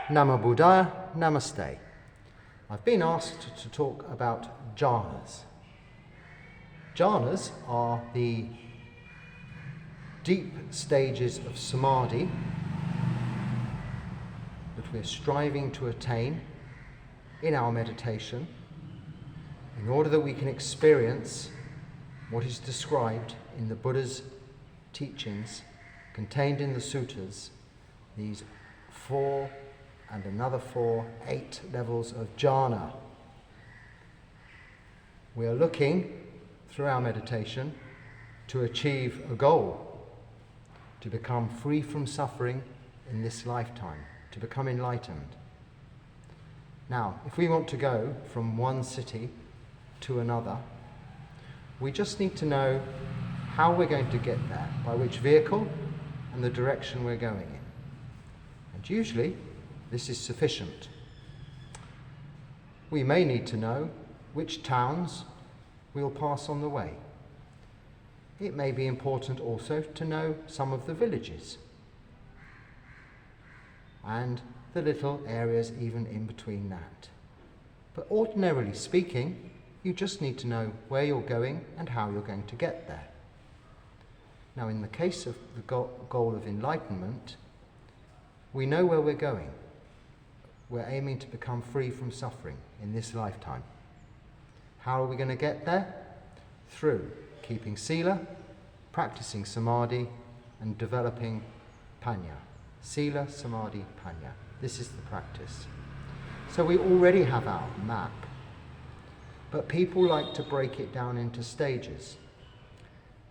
Namo Buddhaya, Namaste. I've been asked to talk about jhanas. Jhanas are the deep stages of samadhi that we're striving to attain in our meditation in order that we can experience what is described in the Buddha's teachings contained in the suttas, these 4 and another 4, 8 levels of jhana. We are looking through our meditation to achieve a goal, to become free from suffering in this lifetime, to become enlightened. Now, if we want to go from one city to another, we just need to know how we're going to get there, by which vehicle and the direction we're going in. And usually, this is sufficient. We may need to know which towns we'll pass on the way. It may be important also to know some of the villages and the little areas even in between that. But ordinarily speaking, you just need to know where you're going and how you're going to get there. Now, in the case of the goal of enlightenment, we know where we're going. We're aiming to become free from suffering in this lifetime. How are we going to get there? Through keeping sila, practicing samadhi, and developing panya. Sila, samadhi, panya. This is the practice. So we already have our map, but people like to break it down into stages,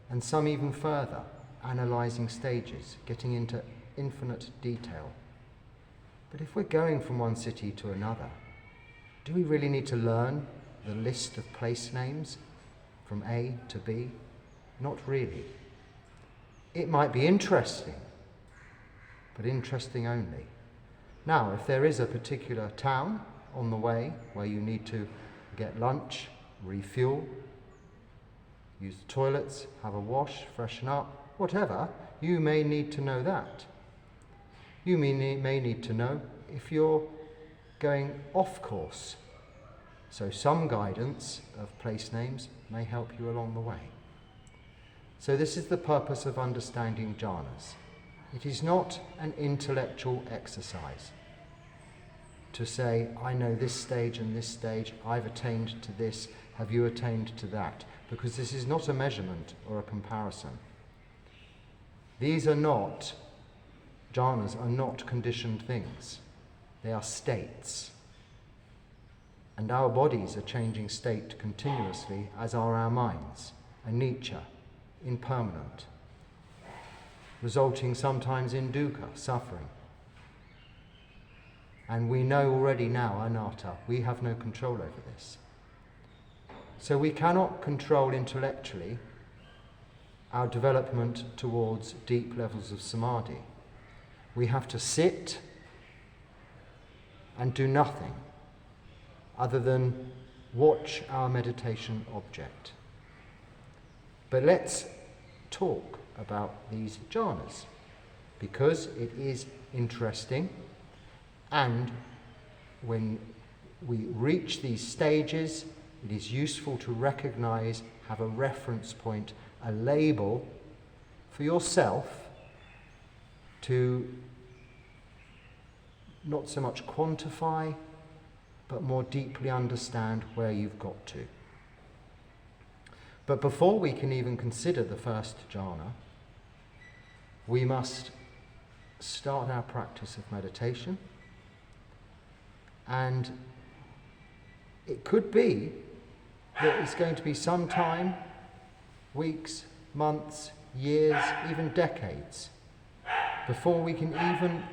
and some even further, analysing stages, getting into infinite detail. But if we're going from one city to another, do we really need to learn the list of place names from A to B? Not really. It might be interesting, but interesting only. Now, if there is a particular town on the way where you need to get lunch, refuel, use the toilets, have a wash, freshen up, whatever, you may need to know that. You may need to know if you're going off course. So some guidance of place names may help you along the way. So this is the purpose of understanding jhanas. It is not an intellectual exercise to say, I know this stage and this stage, I've attained to this, have you attained to that? Because this is not a measurement or a comparison. Jhanas are not conditioned things. They are states. And our bodies are changing state continuously, as are our minds, anicca, impermanent, resulting sometimes in dukkha, suffering. And we know already now, anatta, we have no control over this. So we cannot control intellectually our development towards deep levels of samadhi. We have to sit and do nothing other than watch our meditation object. But let's talk about these jhanas, because it is interesting, and when we reach these stages, it is useful to recognize, have a reference point, a label for yourself to not so much quantify, but more deeply understand where you've got to. But before we can even consider the first jhana, we must start our practice of meditation. And it could be that it's going to be some time, weeks, months, years, even decades, before we can even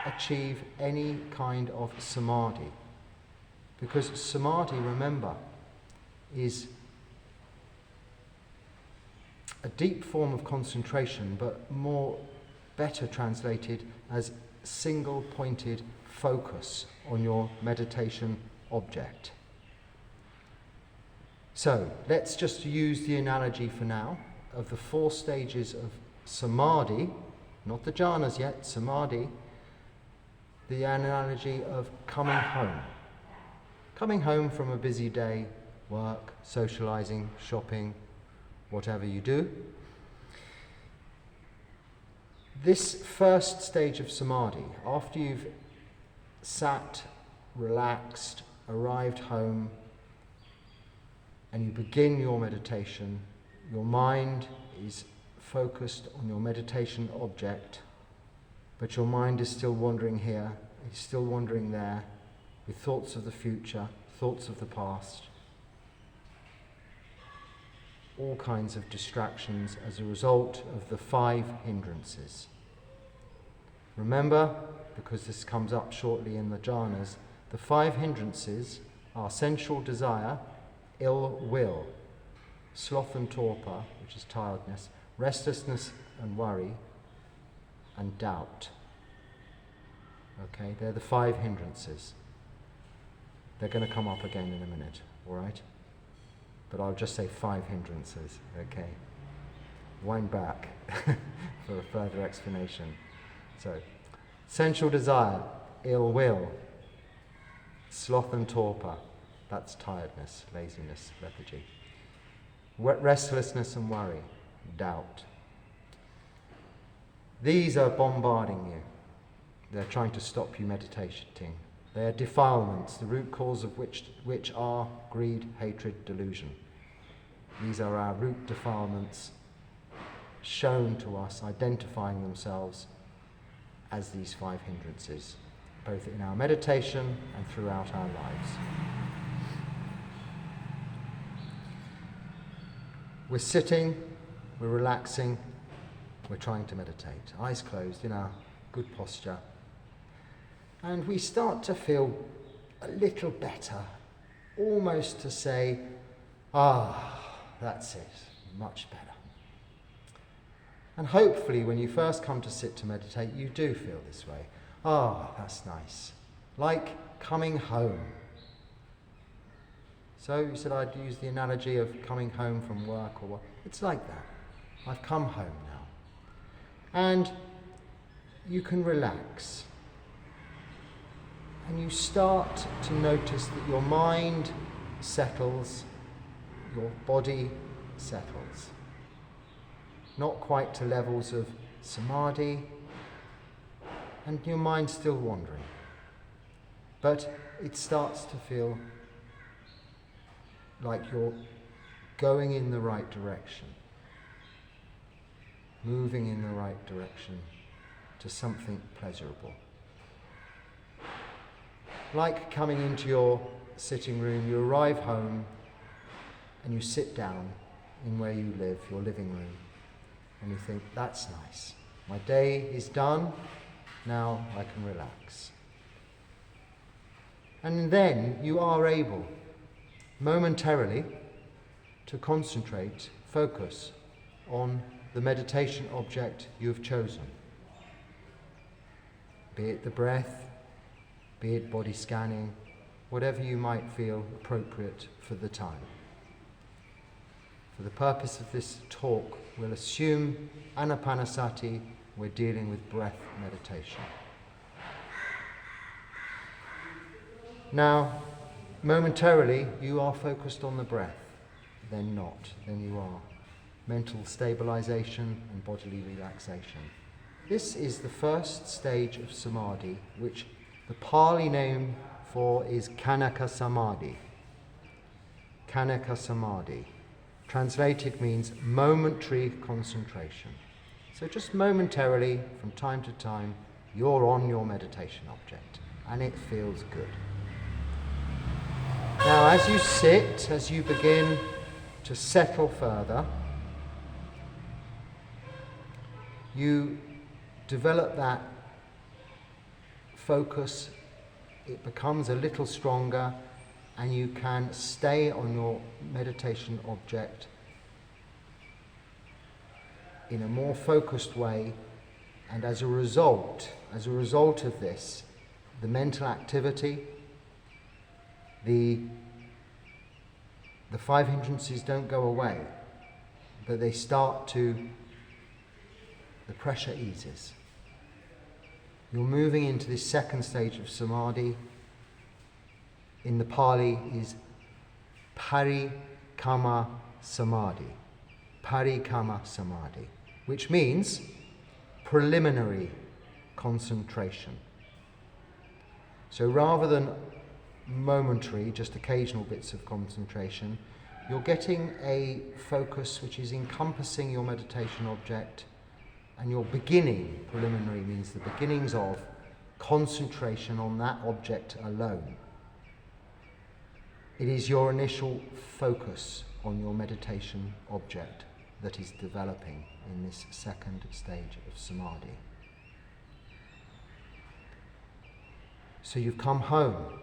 achieve any kind of samadhi. Because samadhi, remember, is a deep form of concentration, but better translated as single-pointed focus on your meditation object. So let's just use the analogy for now of the 4 stages of samadhi, not the jhanas yet, samadhi. the analogy of coming home. Coming home from a busy day, work, socializing, shopping, whatever you do. This first stage of samadhi, after you've sat, relaxed, arrived home, and you begin your meditation, your mind is focused on your meditation object, but your mind is still wandering here, it's still wandering there, with thoughts of the future, thoughts of the past, all kinds of distractions as a result of the 5 hindrances. Remember, because this comes up shortly in the jhanas, the 5 hindrances are sensual desire, ill will, sloth and torpor, which is tiredness, restlessness and worry, and doubt. Okay, they're the 5 hindrances. They're going to come up again in a minute, all right? But I'll just say 5 hindrances, okay? Wind back for a further explanation. So, sensual desire, ill will, sloth and torpor, that's tiredness, laziness, lethargy. Restlessness and worry, doubt. These are bombarding you. They're trying to stop you meditating. They are defilements, the root cause of which are greed, hatred, delusion. These are our root defilements shown to us, identifying themselves as these 5 hindrances, both in our meditation and throughout our lives. We're sitting, we're relaxing, we're trying to meditate, eyes closed in our good posture. And we start to feel a little better, almost to say, that's it, much better. And hopefully when you first come to sit to meditate, you do feel this way. That's nice. Like coming home. So you said I'd use the analogy of coming home from work or what. It's like that. I've come home now. And you can relax. And you start to notice that your mind settles, your body settles. Not quite to levels of samadhi, and your mind's still wandering. But it starts to feel like you're going in the right direction, moving in the right direction to something pleasurable. Like coming into your sitting room, you arrive home and you sit down in where you live, your living room, and you think, that's nice. My day is done, now I can relax. And then you are able, momentarily, to concentrate, focus on the meditation object you have chosen. Be it the breath, be it body scanning, whatever you might feel appropriate for the time. For the purpose of this talk, we'll assume anapanasati, we're dealing with breath meditation. Now, momentarily, you are focused on the breath, then not, then you are. Mental stabilization and bodily relaxation. This is the first stage of samadhi, which the Pali name for is Khanaka Samadhi. Khanaka Samadhi. Translated means momentary concentration. So just momentarily, from time to time, you're on your meditation object, and it feels good. Now, as you sit, as you begin to settle further, you develop that focus, it becomes a little stronger, and you can stay on your meditation object in a more focused way, and as a result of this, the mental activity, the 5 hindrances don't go away, but they start to, the pressure eases. You're moving into this second stage of samadhi. In the Pali is parikama samadhi. Parikama samadhi, which means preliminary concentration. So rather than momentary, just occasional bits of concentration, you're getting a focus which is encompassing your meditation object, and you're beginning, preliminary means the beginnings of concentration on that object alone. It is your initial focus on your meditation object that is developing in this second stage of samadhi. So you've come home,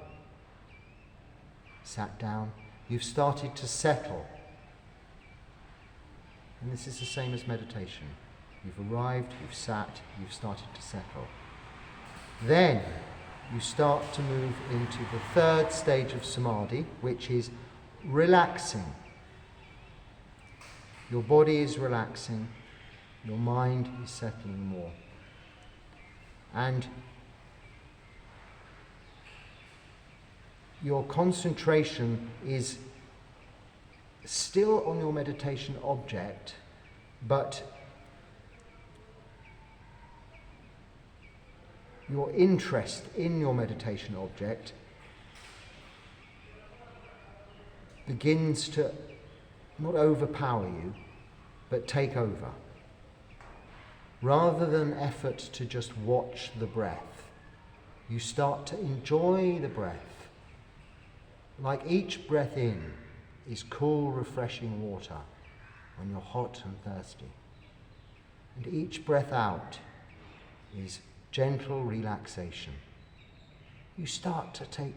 sat down, you've started to settle. And this is the same as meditation. You've arrived, you've sat, you've started to settle. Then you start to move into the third stage of samadhi, which is relaxing. Your body is relaxing, your mind is settling more. And your concentration is still on your meditation object, but your interest in your meditation object begins to not overpower you, but take over. Rather than effort to just watch the breath, you start to enjoy the breath. Like each breath in is cool, refreshing water when you're hot and thirsty. And each breath out is gentle relaxation. You start to take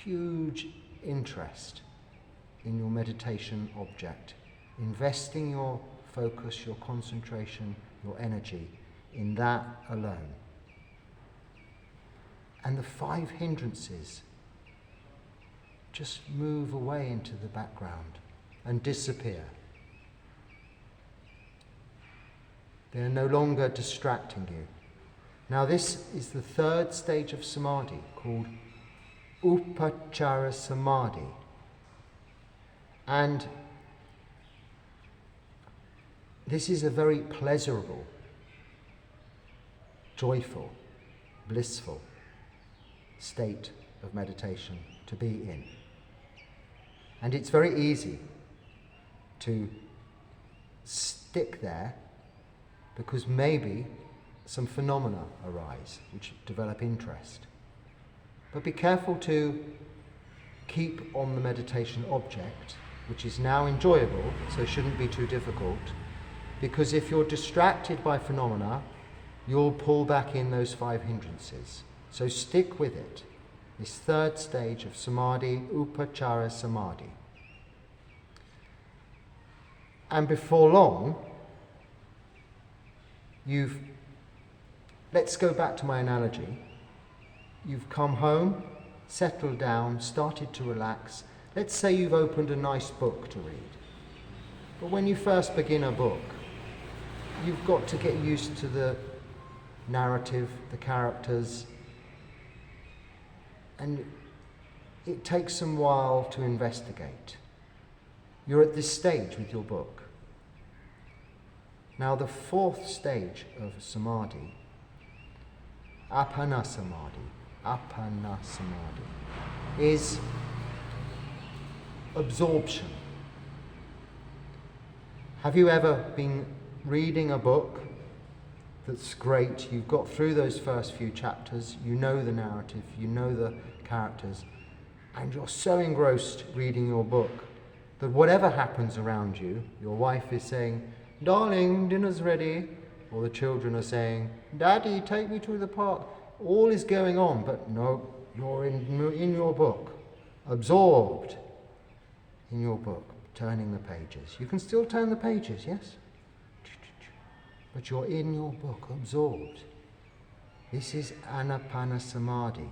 huge interest in your meditation object, investing your focus, your concentration, your energy in that alone. And the 5 hindrances just move away into the background and disappear. They are no longer distracting you. Now this is the third stage of samadhi, called upachara samadhi. And this is a very pleasurable, joyful, blissful state of meditation to be in. And it's very easy to stick there because maybe some phenomena arise which develop interest. But be careful to keep on the meditation object, which is now enjoyable, so shouldn't be too difficult, because if you're distracted by phenomena, you'll pull back in those 5 hindrances. So stick with it. This third stage of samadhi, upachara samadhi. And before long, let's go back to my analogy. You've come home, settled down, started to relax. Let's say you've opened a nice book to read. But when you first begin a book, you've got to get used to the narrative, the characters, and it takes some while to investigate. You're at this stage with your book. Now the 4th stage of samadhi, apana samadhi, is absorption. Have you ever been reading a book that's great? You've got through those first few chapters, you know the narrative, you know the characters, and you're so engrossed reading your book that whatever happens around you, your wife is saying, "Darling, dinner's ready," or the children are saying, "Daddy, take me to the park." All is going on, but no, you're in your book, absorbed in your book, turning the pages. You can still turn the pages, yes? But you're in your book, absorbed. This is anapana samadhi,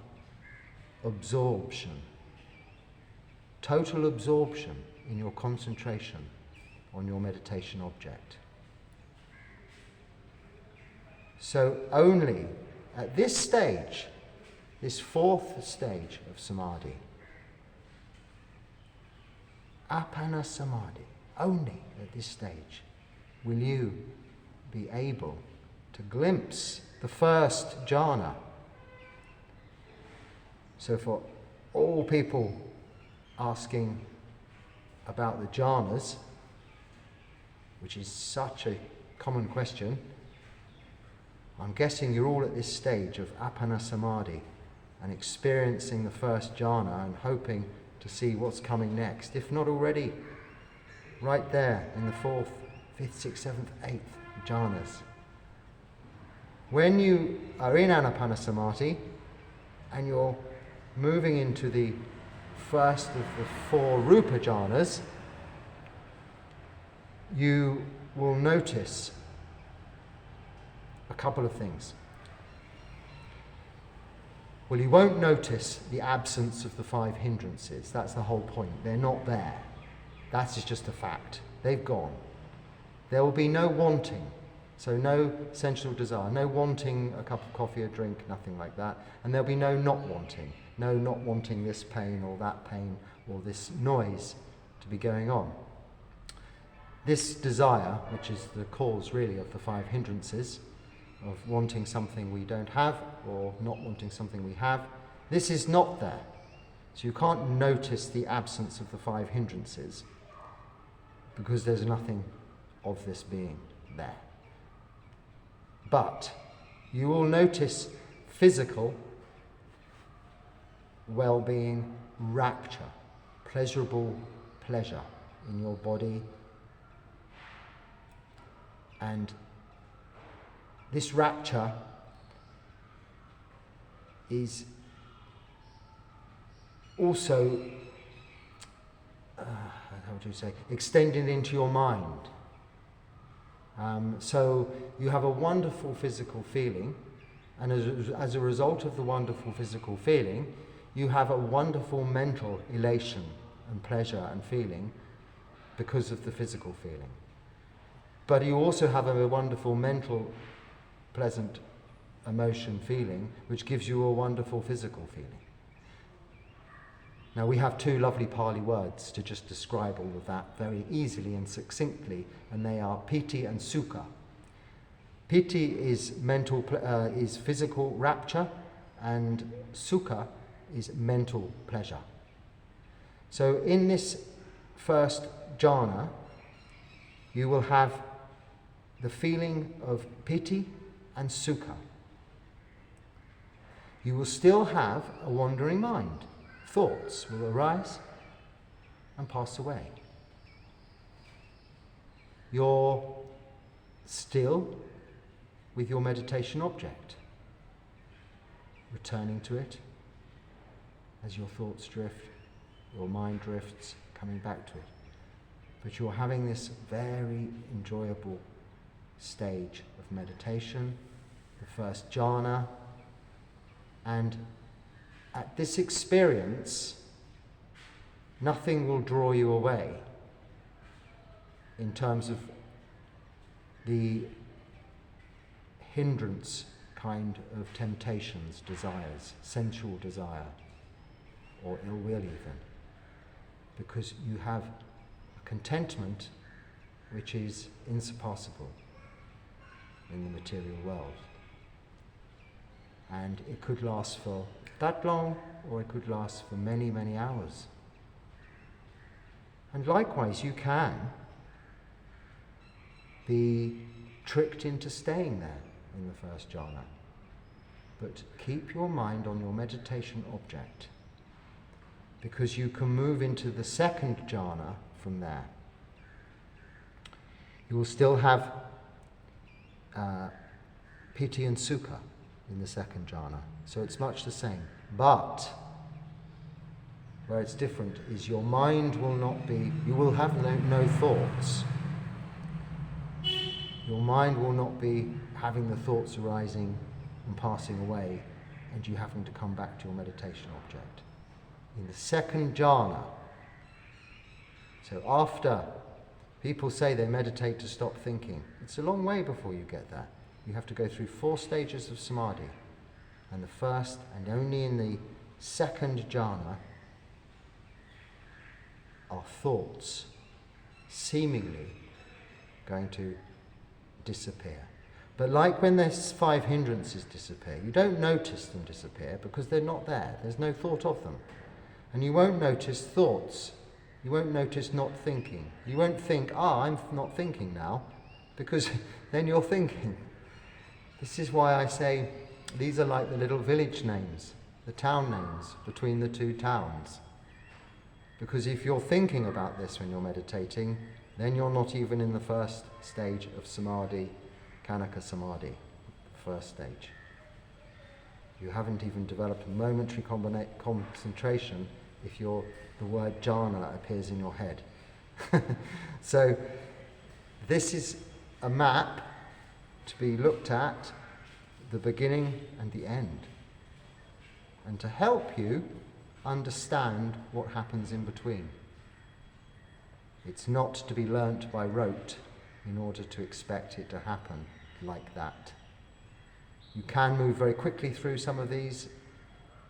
absorption. Total absorption in your concentration on your meditation object. So only At this stage, this fourth stage of samadhi, appana samadhi, only at this stage will you be able to glimpse the first jhana. So for all people asking about the jhanas, which is such a common question, I'm guessing you're all at this stage of appana samadhi and experiencing the first jhana and hoping to see what's coming next, if not already right there in the fourth, fifth, sixth, seventh, eighth jhanas. When you are in anapanna samadhi and you're moving into the first of the four rupa jhanas, you will notice a couple of things. Well, you won't notice the absence of the five hindrances. That's the whole point. They're not there. That is just a fact. They've gone. There will be no wanting. So no sensual desire, no wanting a cup of coffee or drink, nothing like that. And there'll be no not wanting. No not wanting this pain or that pain or this noise to be going on. This desire, which is the cause really of the five hindrances, of wanting something we don't have or not wanting something we have, this is not there. So you can't notice the absence of the five hindrances because there's nothing of this being there. But you will notice physical well-being, rapture, pleasurable pleasure in your body. And this rapture is also, how would you say, extended into your mind. So you have a wonderful physical feeling, and as a result of the wonderful physical feeling, you have a wonderful mental elation and pleasure and feeling because of the physical feeling. But you also have a wonderful mental, pleasant emotion feeling, which gives you a wonderful physical feeling. Now we have two lovely Pali words to just describe all of that very easily and succinctly, and they are piti and sukha. Piti is is physical rapture, and sukha is mental pleasure. So in this first jhana, you will have the feeling of piti and sukha. You will still have a wandering mind. Thoughts will arise and pass away. You're still with your meditation object, returning to it as your thoughts drift, your mind drifts, coming back to it. But you're having this very enjoyable stage of meditation, the first jhana, and at this experience, nothing will draw you away in terms of the hindrance kind of temptations, desires, sensual desire, or ill will even, because you have a contentment which is insurpassable in the material world. And it could last for that long, or it could last for many, many hours. And likewise, you can be tricked into staying there in the first jhana. But keep your mind on your meditation object, because you can move into the second jhana from there. You will still have piti and sukha in the second jhana, so it's much the same. But where it's different is your mind will not be, you will have no thoughts. Your mind will not be having the thoughts arising and passing away and you having to come back to your meditation object. In the second jhana, so after people say they meditate to stop thinking, it's a long way before you get there. You have to go through 4 stages of samadhi And the first and only in the second jhana are thoughts seemingly going to disappear. But like when there's 5 hindrances disappear, you don't notice them disappear because they're not there. There's no thought of them. And you won't notice thoughts. You won't notice not thinking. You won't think, I'm not thinking now, because then you're thinking. This is why I say these are like the little village names, the town names between the 2 towns. Because if you're thinking about this when you're meditating, then you're not even in the first stage of samadhi, Kanaka Samadhi, the first stage. You haven't even developed a momentary concentration if the word jhana appears in your head. So this is a map to be looked at, the beginning and the end, and to help you understand what happens in between. It's not to be learnt by rote in order to expect it to happen like that. You can move very quickly through some of these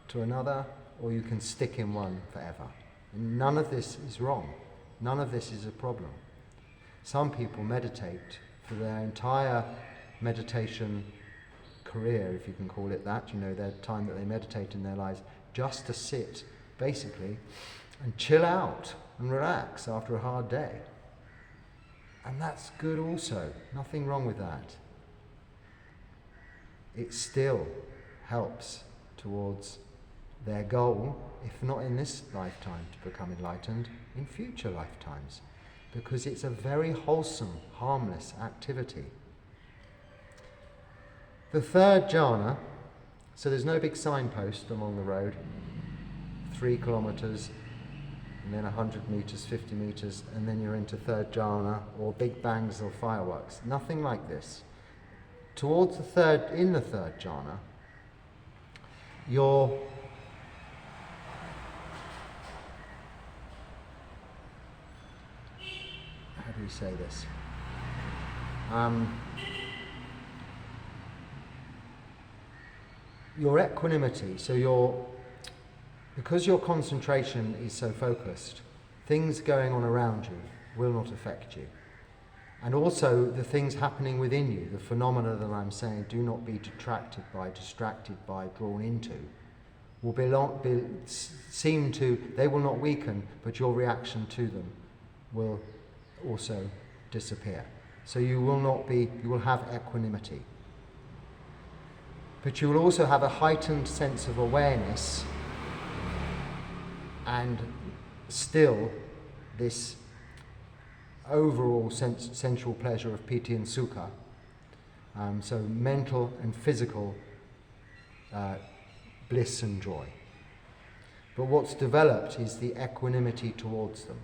to another, or you can stick in one forever. And none of this is wrong. None of this is a problem. Some people meditate for their entire meditation career, if you can call it that, their time that they meditate in their lives, just to sit, basically, and chill out and relax after a hard day. And that's good also. Nothing wrong with that. It still helps towards their goal, if not in this lifetime to become enlightened, in future lifetimes, because it's a very wholesome, harmless activity. The third jhana, so there's no big signpost along the road, 3 kilometers, and then 100 meters, 50 meters, and then you're into third jhana, or big bangs or fireworks. Nothing like this. Towards in the third jhana, you're how do we say this? Your equanimity, so because your concentration is so focused, things going on around you will not affect you. And also the things happening within you, the phenomena that I'm saying, do not be detracted by, distracted by, drawn into, they will not weaken, but your reaction to them will also disappear. So you will have equanimity. But you will also have a heightened sense of awareness and still this overall sensual pleasure of piti and sukha. So mental and physical bliss and joy. But what's developed is the equanimity towards them.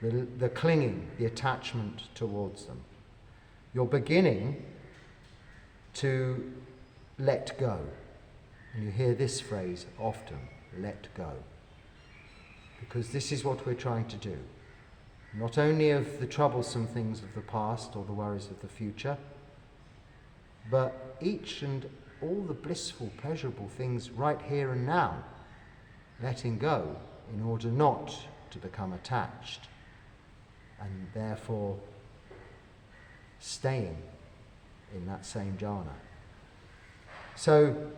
The clinging, the attachment towards them. You're beginning to let go. And you hear this phrase often, let go. Because this is what we're trying to do. Not only of the troublesome things of the past or the worries of the future, but each and all the blissful, pleasurable things right here and now, letting go in order not to become attached, and therefore staying in that same jhana. So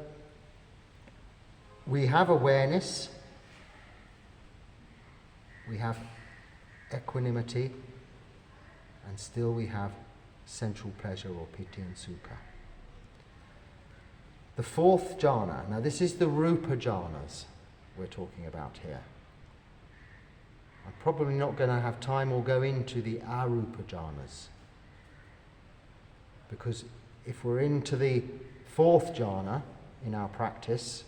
we have awareness, we have equanimity, and still we have sensual pleasure or piti and sukha. The fourth jhana, now this is the rupa jhanas we're talking about here. I'm probably not going to have time or go into the arupa jhanas, because if we're into the fourth jhana in our practice,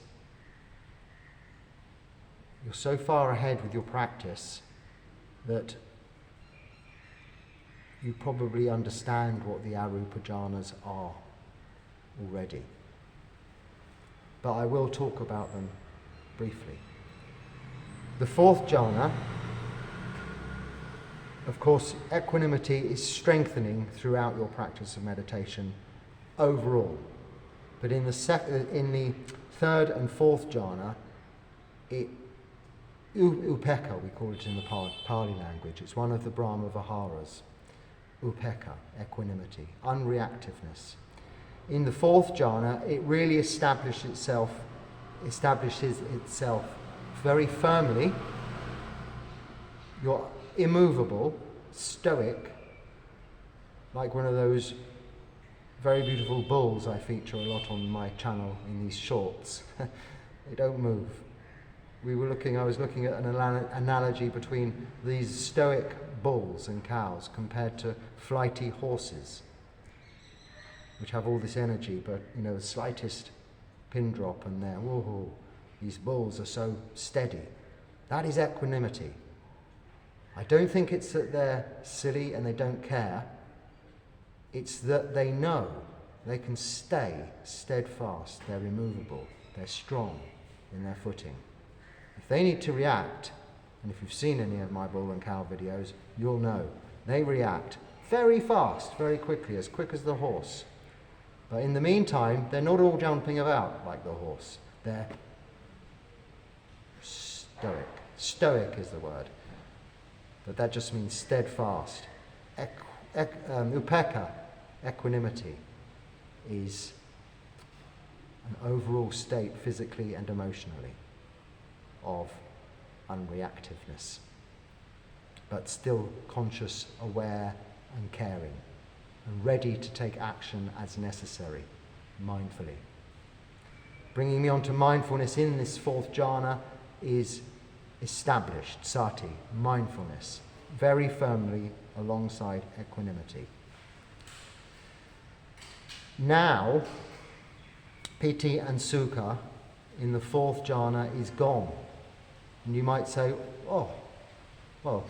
you're so far ahead with your practice that you probably understand what the arupa jhanas are already. But I will talk about them briefly. The fourth jhana, of course, equanimity is strengthening throughout your practice of meditation overall. But in the third and fourth jhana, upekkha, we call it in the Pali language. It's one of the Brahma Viharas. Upekkha, equanimity, unreactiveness. In the fourth jhana, it really establishes itself very firmly. You're immovable, stoic, like one of those very beautiful bulls I feature a lot on my channel in these shorts. They don't move. I was looking at an analogy between these stoic bulls and cows compared to flighty horses, which have all this energy, but the slightest pin drop and they're, whoa, these bulls are so steady. That is equanimity. I don't think it's that they're silly and they don't care. It's that they know they can stay steadfast, they're immovable, they're strong in their footing. If they need to react, and if you've seen any of my bull and cow videos, you'll know, they react very fast, very quickly, as quick as the horse. But in the meantime, they're not all jumping about like the horse. They're stoic. Stoic is the word. But that just means steadfast. Upekkha, equanimity, is an overall state, physically and emotionally, of unreactiveness, but still conscious, aware and caring, and ready to take action as necessary, mindfully. Bringing me on to mindfulness in this fourth jhana is established, sati, mindfulness, very firmly alongside equanimity. Now, piti and sukha in the fourth jhana is gone. And you might say, oh, well,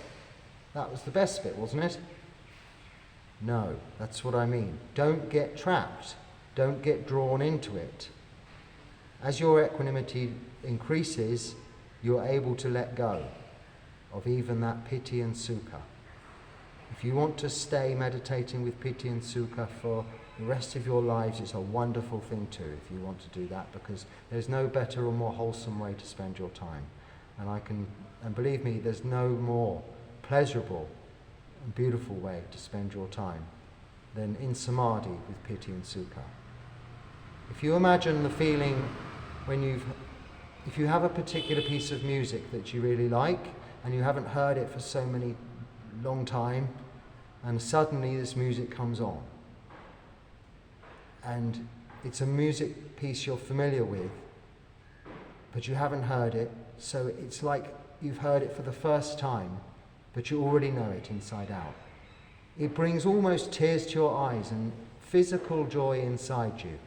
that was the best bit, wasn't it? No, that's what I mean. Don't get trapped. Don't get drawn into it. As your equanimity increases, you're able to let go of even that piti and sukha. If you want to stay meditating with piti and sukha for the rest of your lives, it's a wonderful thing too, if you want to do that, because there's no better or more wholesome way to spend your time. And believe me, there's no more pleasurable and beautiful way to spend your time than in samadhi with piti and sukha. If you imagine the feeling if you have a particular piece of music that you really like and you haven't heard it for so many long time, and suddenly this music comes on, and it's a music piece you're familiar with, but you haven't heard it, so it's like you've heard it for the first time, but you already know it inside out. It brings almost tears to your eyes and physical joy inside you.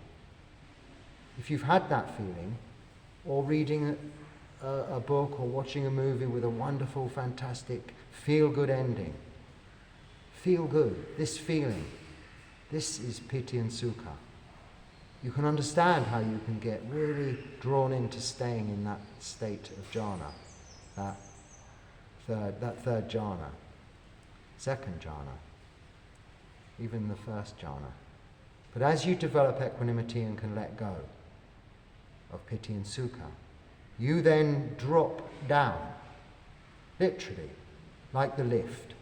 If you've had that feeling, or reading a book or watching a movie with a wonderful, fantastic, feel-good ending, feel good, this feeling, this is piti and sukha. You can understand how you can get really drawn into staying in that state of jhana, that third jhana, second jhana, even the first jhana. But as you develop equanimity and can let go of piti and sukha, you then drop down, literally, like the lift.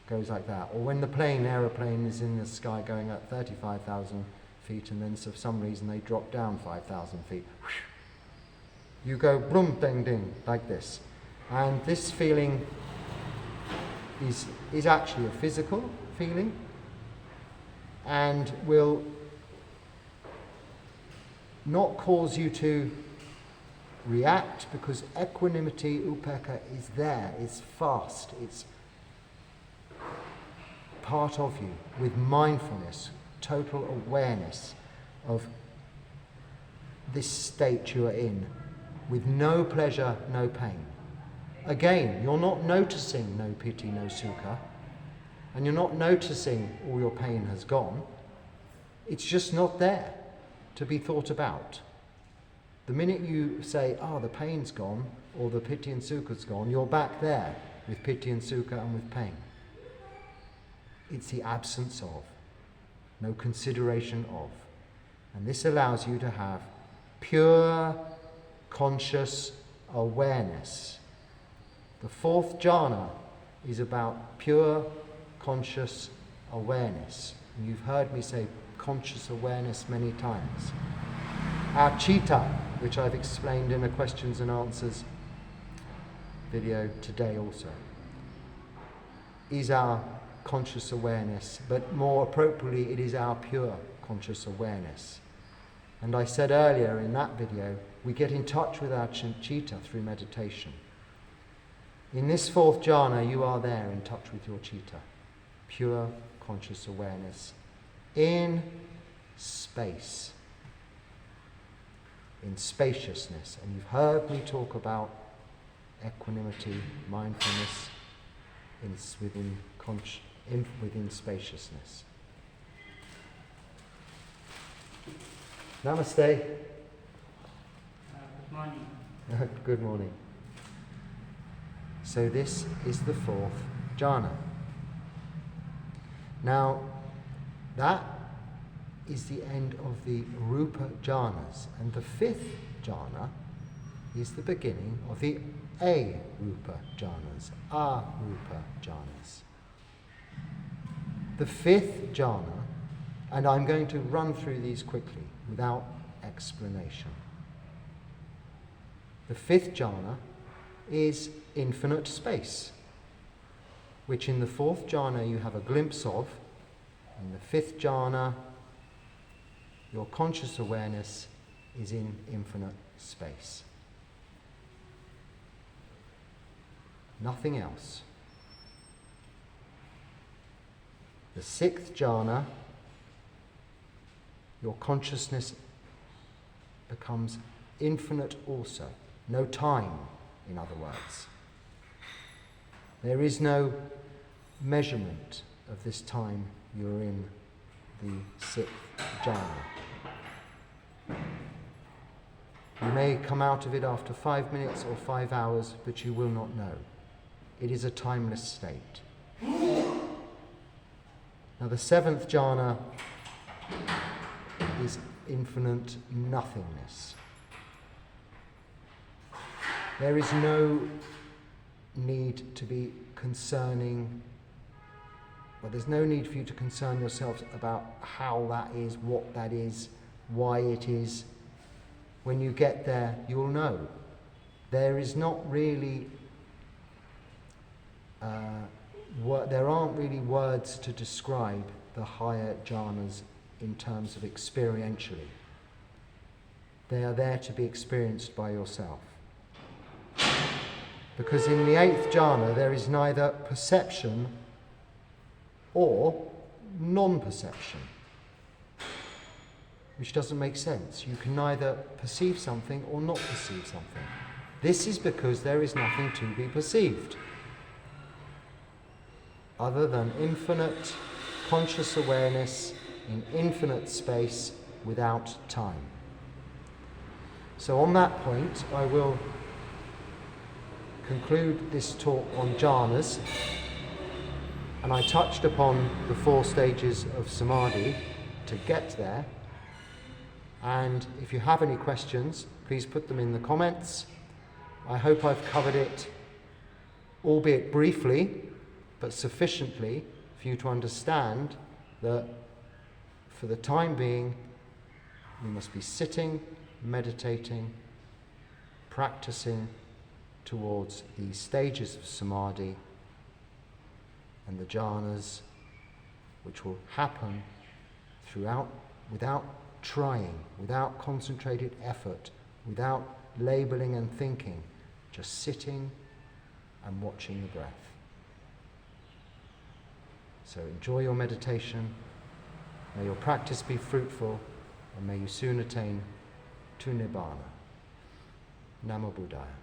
Goes like that. Or when the aeroplane is in the sky going at 35,000 feet, and then for some reason they drop down 5,000 feet. You go brum ding ding like this. And this feeling is actually a physical feeling, and will not cause you to react, because equanimity, upekkha, is there, it's fast, it's part of you, with mindfulness, total awareness of this state you are in, with no pleasure, no pain. Again, you're not noticing no piti, no sukha, and you're not noticing all your pain has gone. It's just not there to be thought about. The minute you say, the pain's gone, or the piti and sukha's gone, you're back there with piti and sukha and with pain. It's the absence of, no consideration of. And this allows you to have pure conscious awareness. The fourth jhana is about pure conscious awareness. And you've heard me say conscious awareness many times. Our citta, which I've explained in a questions and answers video today also, is our conscious awareness, but more appropriately it is our pure conscious awareness. And I said earlier in that video, we get in touch with our citta through meditation. In this fourth jhana, you are there in touch with your citta, pure conscious awareness in space, in spaciousness. And you've heard me talk about equanimity, mindfulness within spaciousness. Namaste. Good morning. Good morning. So this is the fourth jhana. Now, that is the end of the rupa jhanas, and the fifth jhana is the beginning of the arupa jhanas, arupa jhanas. The fifth jhana, and I'm going to run through these quickly without explanation. The fifth jhana is infinite space, which in the fourth jhana you have a glimpse of. In the fifth jhana, your conscious awareness is in infinite space. Nothing else. The sixth jhana, your consciousness becomes infinite also. No time, in other words. There is no measurement of this time you're in the sixth jhana. You may come out of it after 5 minutes or 5 hours, but you will not know. It is a timeless state. Now the seventh jhana is infinite nothingness. There is no need to be concerning, well, there's no need for you to concern yourselves about how that is, what that is, why it is. When you get there, you'll know. There is not really, there aren't really words to describe the higher jhanas in terms of experientially. They are there to be experienced by yourself. Because in the eighth jhana there is neither perception or non-perception, which doesn't make sense. You can neither perceive something or not perceive something. This is because there is nothing to be perceived other than infinite conscious awareness in infinite space without time. So on that point, I will conclude this talk on jhanas, and I touched upon the 4 stages of samadhi to get there. And if you have any questions, please put them in the comments. I hope I've covered it, albeit briefly, but sufficiently for you to understand that for the time being, we must be sitting, meditating, practicing towards these stages of samadhi and the jhanas, which will happen throughout, without trying, without concentrated effort, without labeling and thinking, just sitting and watching the breath. So enjoy your meditation, may your practice be fruitful, and may you soon attain to Nibbana. Namo Buddhaya.